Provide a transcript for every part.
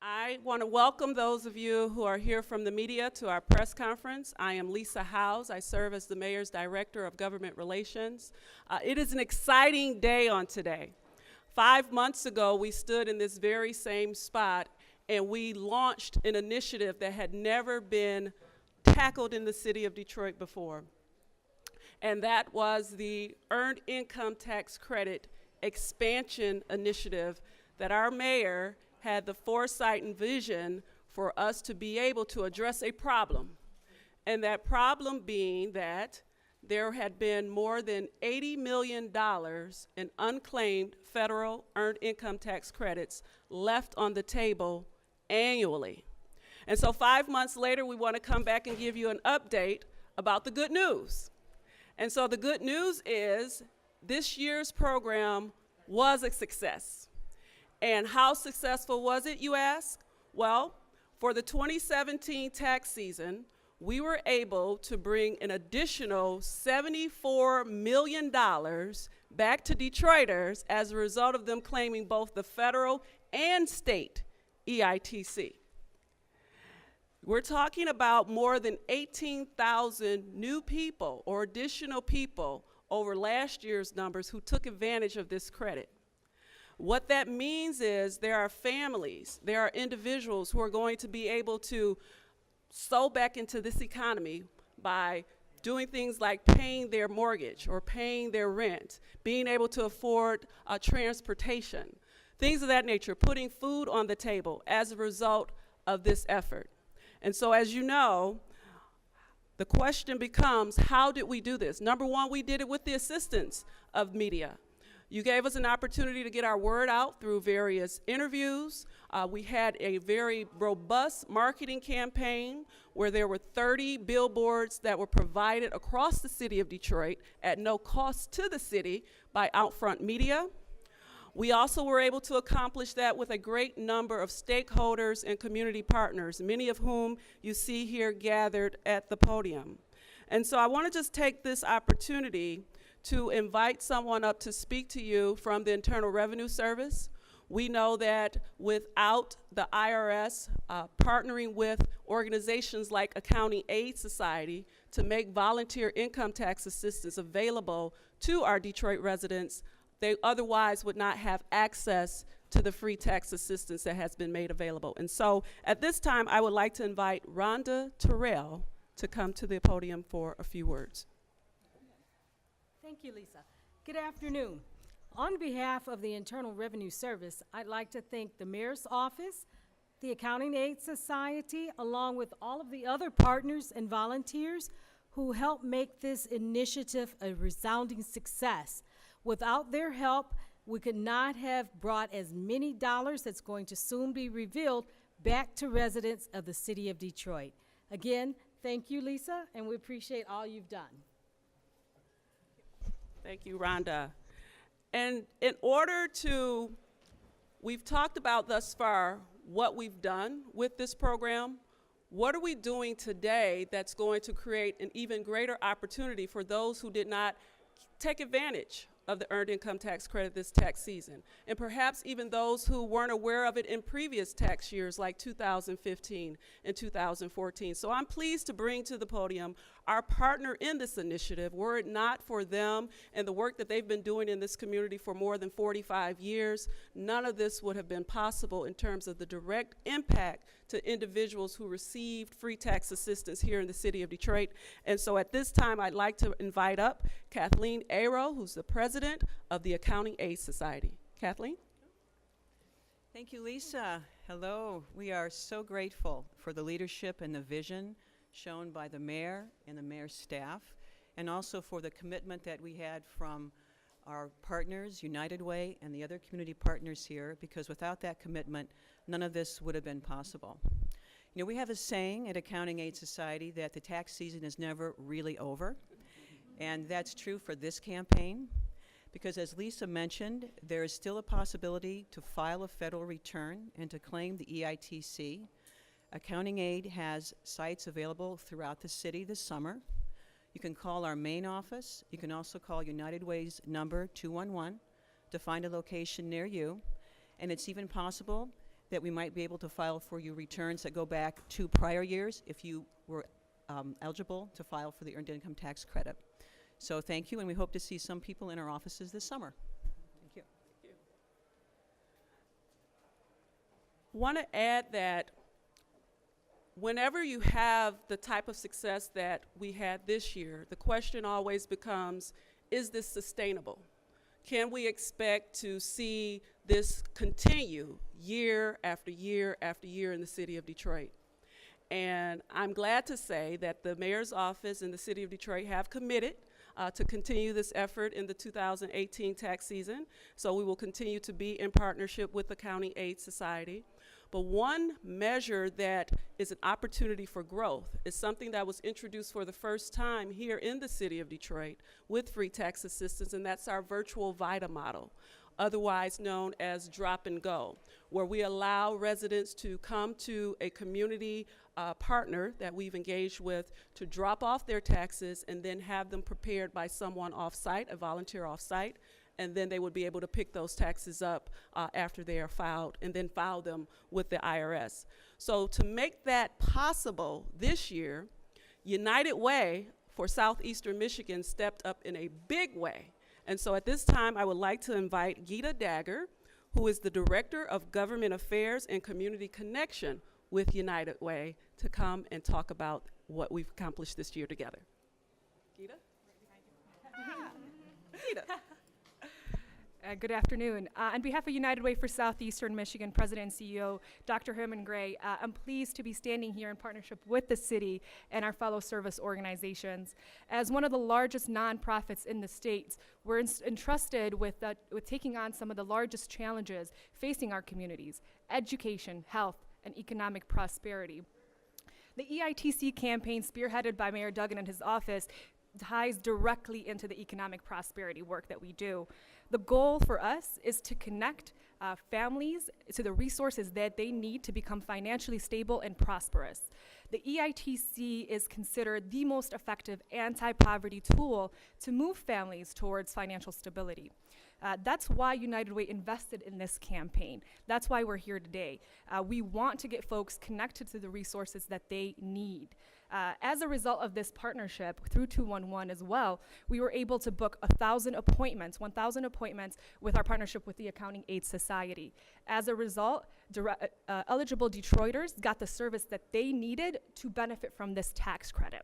I want to welcome those of you who are here from the media to our press conference. I am Lisa Howes. I serve as the Mayor's Director of Government Relations. It is an exciting day on today. 5 months ago, we stood in this very same spot and we launched an initiative that had never been tackled in the city of Detroit before. And that was the Earned Income Tax Credit Expansion Initiative that our mayor had the foresight and vision for us to be able to address a problem. And that problem being that there had been more than $80 million in unclaimed federal earned income tax credits left on the table annually. And so 5 months later, we want to come back and give you an update about the good news. And so the good news is this year's program was a success. And how successful was it, you ask? Well, for the 2017 tax season, we were able to bring an additional $74 million back to Detroiters as a result of them claiming both the federal and state EITC. We're talking about more than 18,000 new people or additional people over last year's numbers who took advantage of this credit. What that means is there are families, there are individuals who are going to be able to sow back into this economy by doing things like paying their mortgage or paying their rent, being able to afford transportation, things of that nature, putting food on the table as a result of this effort. And so as you know, the question becomes, how did we do this? Number one, we did it with the assistance of media. You gave us an opportunity to get our word out through various interviews. We had a very robust marketing campaign where there were 30 billboards that were provided across the city of Detroit at no cost to the city by Outfront Media. We also were able to accomplish that with a great number of stakeholders and community partners, many of whom you see here gathered at the podium. And so I want to just take this opportunity to invite someone up to speak to you from the Internal Revenue Service. We know that without the IRS partnering with organizations like Accounting Aid Society to make volunteer income tax assistance available to our Detroit residents, they otherwise would not have access to the free tax assistance that has been made available. And so at this time, I would like to invite Rhonda Terrell to come to the podium for a few words. Thank you, Lisa. Good afternoon. On behalf of the Internal Revenue Service, I'd like to thank the Mayor's Office, the Accounting Aid Society, along with all of the other partners and volunteers who helped make this initiative a resounding success. Without their help, we could not have brought as many dollars that's going to soon be revealed back to residents of the city of Detroit. Again, thank you, Lisa, and we appreciate all you've done. Thank you, Rhonda. And we've talked about thus far what we've done with this program. What are we doing today that's going to create an even greater opportunity for those who did not take advantage of the Earned Income Tax Credit this tax season, and perhaps even those who weren't aware of it in previous tax years like 2015 and 2014. So I'm pleased to bring to the podium our partner in this initiative. Were it not for them and the work that they've been doing in this community for more than 45 years, none of this would have been possible in terms of the direct impact to individuals who received free tax assistance here in the city of Detroit. And so at this time, I'd like to invite up Kathleen Aero, who's the president of the Accounting Aid Society. Kathleen? Thank you, Lisa. Hello. We are so grateful for the leadership and the vision shown by the mayor and the mayor's staff, and also for the commitment that we had from our partners, United Way, and the other community partners here, because without that commitment, none of this would have been possible. You know, we have a saying at Accounting Aid Society that the tax season is never really over, and that's true for this campaign, because as Lisa mentioned, there is still a possibility to file a federal return and to claim the EITC. Accounting Aid has sites available throughout the city this summer. You can call our main office. You can also call United Way's number 211 to find a location near you. And it's even possible that we might be able to file for you returns that go back 2 prior years if you were eligible to file for the Earned Income Tax Credit. So thank you, and we hope to see some people in our offices this summer. Thank you. Want to add that whenever you have the type of success that we had this year, the question always becomes, is this sustainable? Can we expect to see this continue year after year after year in the city of Detroit? And I'm glad to say that the mayor's office in the city of Detroit have committed to continue this effort in the 2018 tax season. So we will continue to be in partnership with the County Aid Society. But one measure that is an opportunity for growth is something that was introduced for the first time here in the city of Detroit with free tax assistance, and that's our virtual VITA model, otherwise known as Drop and Go, where we allow residents to come to a community partner that we've engaged with to drop off their taxes and then have them prepared by someone off-site, a volunteer off-site, and then they would be able to pick those taxes up after they are filed and then file them with the IRS. So to make that possible this year, United Way for Southeastern Michigan stepped up in a big way. And so at this time, I would like to invite Gita Dagger, who is the Director of Government Affairs and Community Connection with United Way, to come and talk about what we've accomplished this year together. Gita? Gita. Good afternoon. On behalf of United Way for Southeastern Michigan President and CEO, Dr. Herman Gray, I'm pleased to be standing here in partnership with the city and our fellow service organizations. As one of the largest nonprofits in the state, we're entrusted with taking on some of the largest challenges facing our communities: education, health, and economic prosperity. The EITC campaign, spearheaded by Mayor Duggan and his office, ties directly into the economic prosperity work that we do. The goal for us is to connect families to the resources that they need to become financially stable and prosperous. The EITC is considered the most effective anti-poverty tool to move families towards financial stability. That's why United Way invested in this campaign. That's why we're here today. We want to get folks connected to the resources that they need. As a result of this partnership through 211 as well, we were able to book 1,000 appointments with our partnership with the Accounting Aid Society. As a result, eligible Detroiters got the service that they needed to benefit from this tax credit.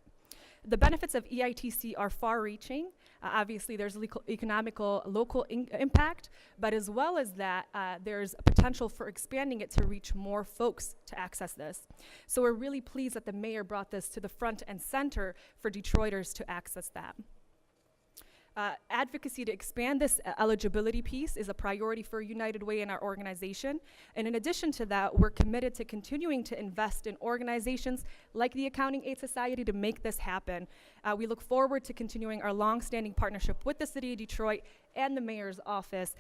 The benefits of EITC are far-reaching. Obviously, there's economical local impact, but as well as that, there's a potential for expanding it to reach more folks to access this. So we're really pleased that the mayor brought this to the front and center for Detroiters to access that. Advocacy to expand this eligibility piece is a priority for United Way in our organization. And in addition to that, we're committed to continuing to invest in organizations like the Accounting Aid Society to make this happen. We look forward to continuing our long-standing partnership with the City of Detroit and the Mayor's Office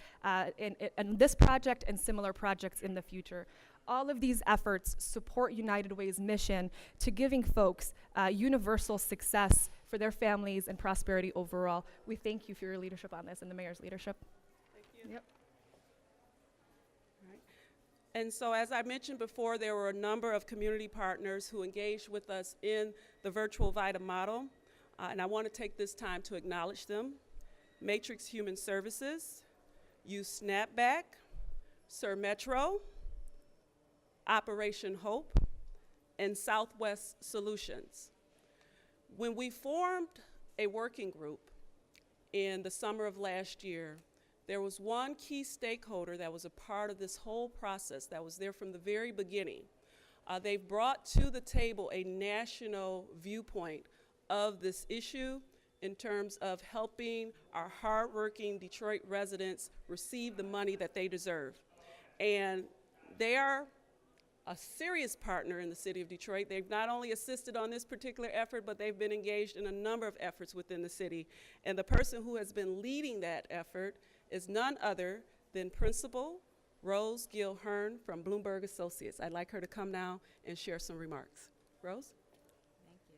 in this project and similar projects in the future. All of these efforts support United Way's mission to giving folks universal success for their families and prosperity overall. We thank you for your leadership on this and the mayor's leadership. Thank you. Yep. All right. And so as I mentioned before, there were a number of community partners who engaged with us in the virtual VITA model, and I want to take this time to acknowledge them. Matrix Human Services, Youth Snapback, Sir Metro, Operation Hope, and Southwest Solutions. When we formed a working group in the summer of last year, there was one key stakeholder that was a part of this whole process that was there from the very beginning. They've brought to the table a national viewpoint of this issue in terms of helping our hardworking Detroit residents receive the money that they deserve. And they are a serious partner in the City of Detroit. They've not only assisted on this particular effort, but they've been engaged in a number of efforts within the city. And the person who has been leading that effort is none other than Principal Rose Gill Hearn from Bloomberg Associates. I'd like her to come now and share some remarks. Rose? Thank you.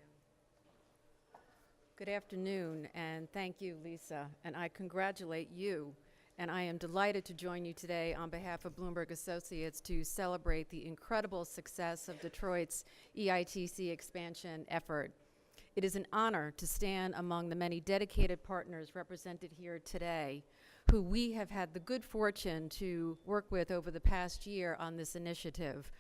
Good afternoon, and thank you, Lisa. And I congratulate you and I am delighted to join you today on behalf of Bloomberg Associates to celebrate the incredible success of Detroit's EITC expansion effort. It is an honor to stand among the many dedicated partners represented here today, who we have had the good fortune to work with over the past year on this initiative.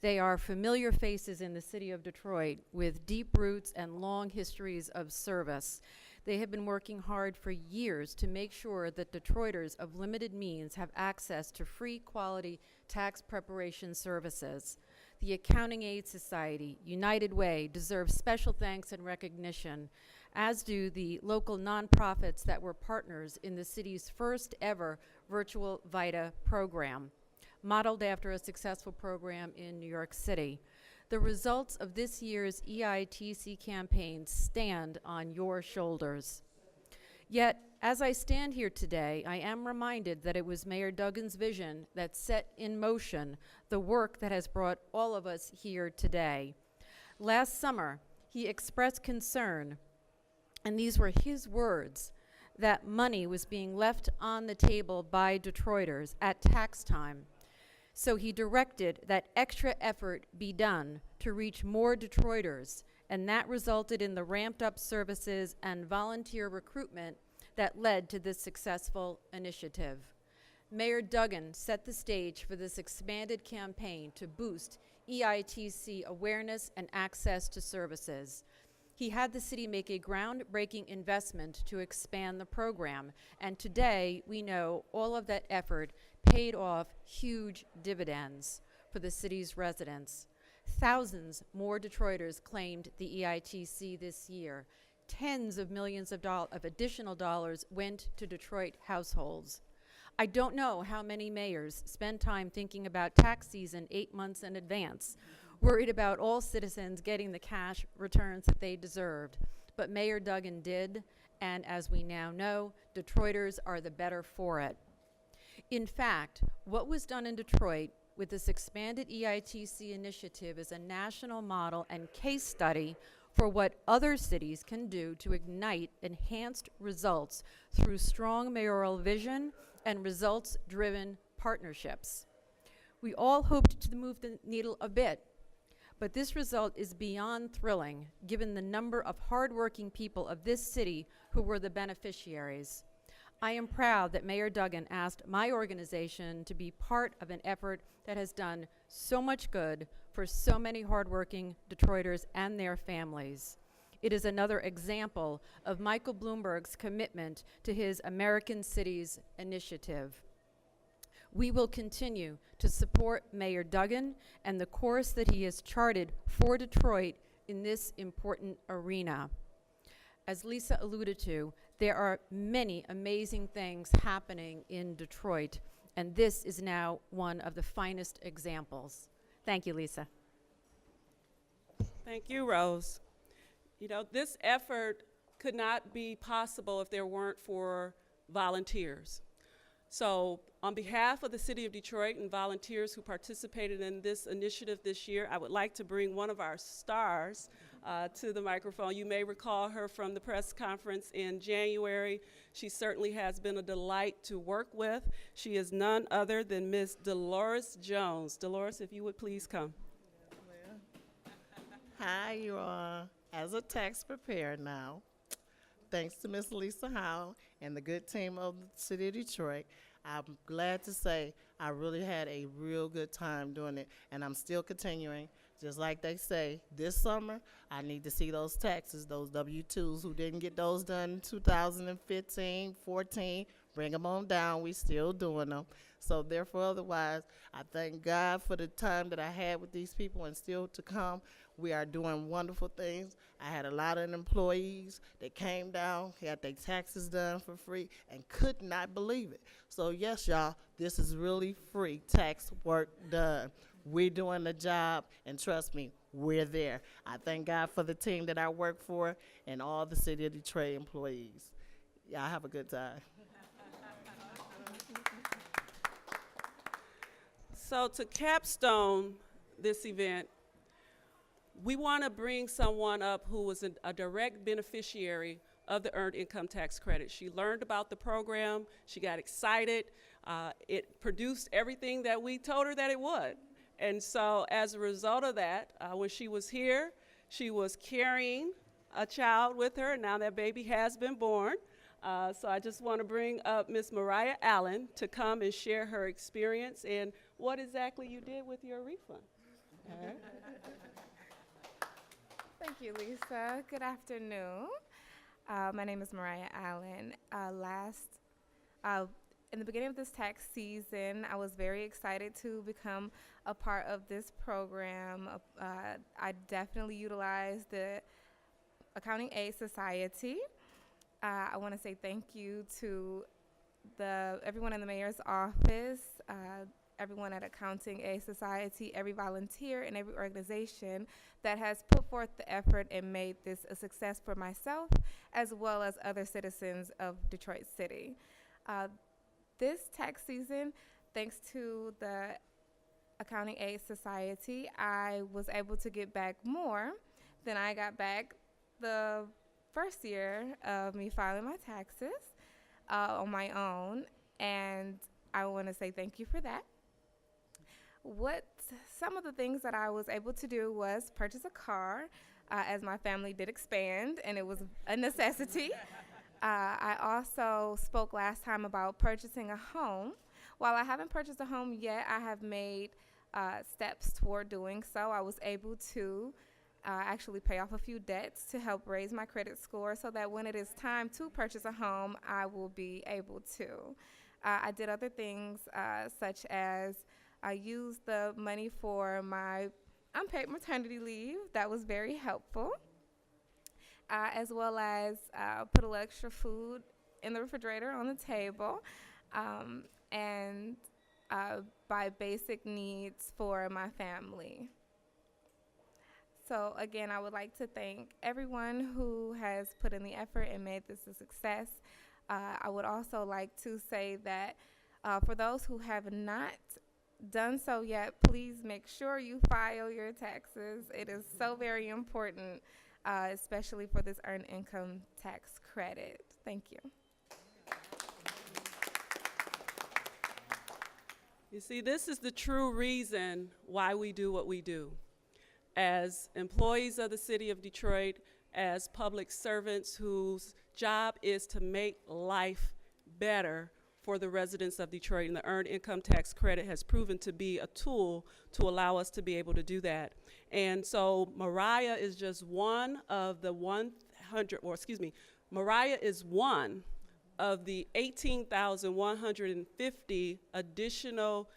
They are familiar faces in the city of Detroit with deep roots and long histories of service. They have been working hard for years to make sure that Detroiters of limited means have access to free quality tax preparation services. The Accounting Aid Society, United Way, deserve special thanks and recognition, as do the local nonprofits that were partners in the city's first ever virtual VITA program, modeled after a successful program in New York City. The results of this year's EITC campaign stand on your shoulders. Yet, as I stand here today, I am reminded that it was Mayor Duggan's vision that set in motion the work that has brought all of us here today. Last summer, he expressed concern, and these were his words, that money was being left on the table by Detroiters at tax time. So he directed that extra effort be done to reach more Detroiters, and that resulted in the ramped up services and volunteer recruitment that led to this successful initiative. Mayor Duggan set the stage for this expanded campaign to boost EITC awareness and access to services. He had the city make a groundbreaking investment to expand the program, and today we know all of that effort paid off huge dividends for the city's residents. Thousands more Detroiters claimed the EITC this year. Tens of millions of additional dollars went to Detroit households. I don't know how many mayors spend time thinking about tax season 8 months in advance, worried about all citizens getting the cash returns that they deserved. But Mayor Duggan did, and as we now know, Detroiters are the better for it. In fact, what was done in Detroit with this expanded EITC initiative is a national model and case study for what other cities can do to ignite enhanced results through strong mayoral vision and results-driven partnerships. We all hoped to move the needle a bit, but this result is beyond thrilling given the number of hardworking people of this city who were the beneficiaries. I am proud that Mayor Duggan asked my organization to be part of an effort that has done so much good for so many hardworking Detroiters and their families. It is another example of Michael Bloomberg's commitment to his American Cities initiative. We will continue to support Mayor Duggan and the course that he has charted for Detroit in this important arena. As Lisa alluded to, there are many amazing things happening in Detroit, and this is now one of the finest examples. Thank you, Lisa. Thank you, Rose. You know, this effort could not be possible if there weren't for volunteers. So on behalf of the City of Detroit and volunteers who participated in this initiative this year, I would like to bring one of our stars to the microphone. You may recall her from the press conference in January. She certainly has been a delight to work with. She is none other than Ms. Dolores Jones. Dolores, if you would please come. Hi, you all. As a tax preparer now, thanks to Miss Lisa Howell and the good team of the City of Detroit, I'm glad to say I really had a real good time doing it, and I'm still continuing. Just like they say, this summer, I need to see those taxes, those W-2s who didn't get those done in 2015, 14, bring them on down. We still doing them. So therefore, otherwise, I thank God for the time that I had with these people and still to come. We are doing wonderful things. I had a lot of employees that came down, had their taxes done for free, and could not believe it. So yes, y'all, this is really free tax work done. We're doing the job, and trust me, we're there. I thank God for the team that I work for and all the City of Detroit employees. Y'all have a good time. So to capstone this event, we want to bring someone up who was a direct beneficiary of the Earned Income Tax Credit. She learned about the program, she got excited, it produced everything that we told her that it would. And so as a result of that, when she was here, she was carrying a child with her, and now that baby has been born. So I just want to bring up Ms. Mariah Allen to come and share her experience and what exactly you did with your refund. All right. Thank you, Lisa. Good afternoon. My name is Mariah Allen. In the beginning of this tax season, I was very excited to become a part of this program. I definitely utilized the Accounting Aid Society. I want to say thank you to everyone in the mayor's office, everyone at Accounting Aid Society, every volunteer, and every organization that has put forth the effort and made this a success for myself as well as other citizens of Detroit City. This tax season, thanks to the Accounting Aid Society, I was able to get back more than I got back the first year of me filing my taxes on my own, and I want to say thank you for that. Some of the things that I was able to do was purchase a car, as my family did expand, and it was a necessity. I also spoke last time about purchasing a home. While I haven't purchased a home yet, I have made steps toward doing so. I was able to actually pay off a few debts to help raise my credit score so that when it is time to purchase a home, I will be able to. I did other things such as I used the money for my unpaid maternity leave. That was very helpful. As well as put a little extra food in the refrigerator on the table, and buy basic needs for my family. So again, I would like to thank everyone who has put in the effort and made this a success. I would also like to say that for those who have not done so yet, please make sure you file your taxes. It is so very important, especially for this Earned Income Tax Credit. Thank you. You see, this is the true reason why we do what we do. As employees of the city of Detroit, as public servants whose job is to make life better for the residents of Detroit, and the Earned Income Tax Credit has proven to be a tool to allow us to be able to do that. And so Mariah is just one of the Mariah is one of the 18,150 additional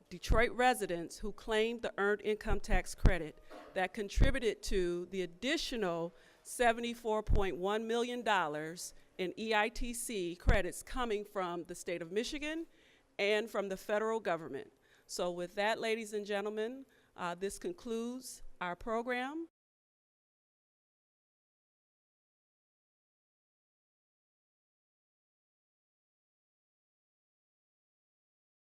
Detroit residents who claimed the Earned Income Tax Credit that contributed to the additional $74.1 million in EITC credits coming from the state of Michigan and from the federal government. So with that, ladies and gentlemen, this concludes our program.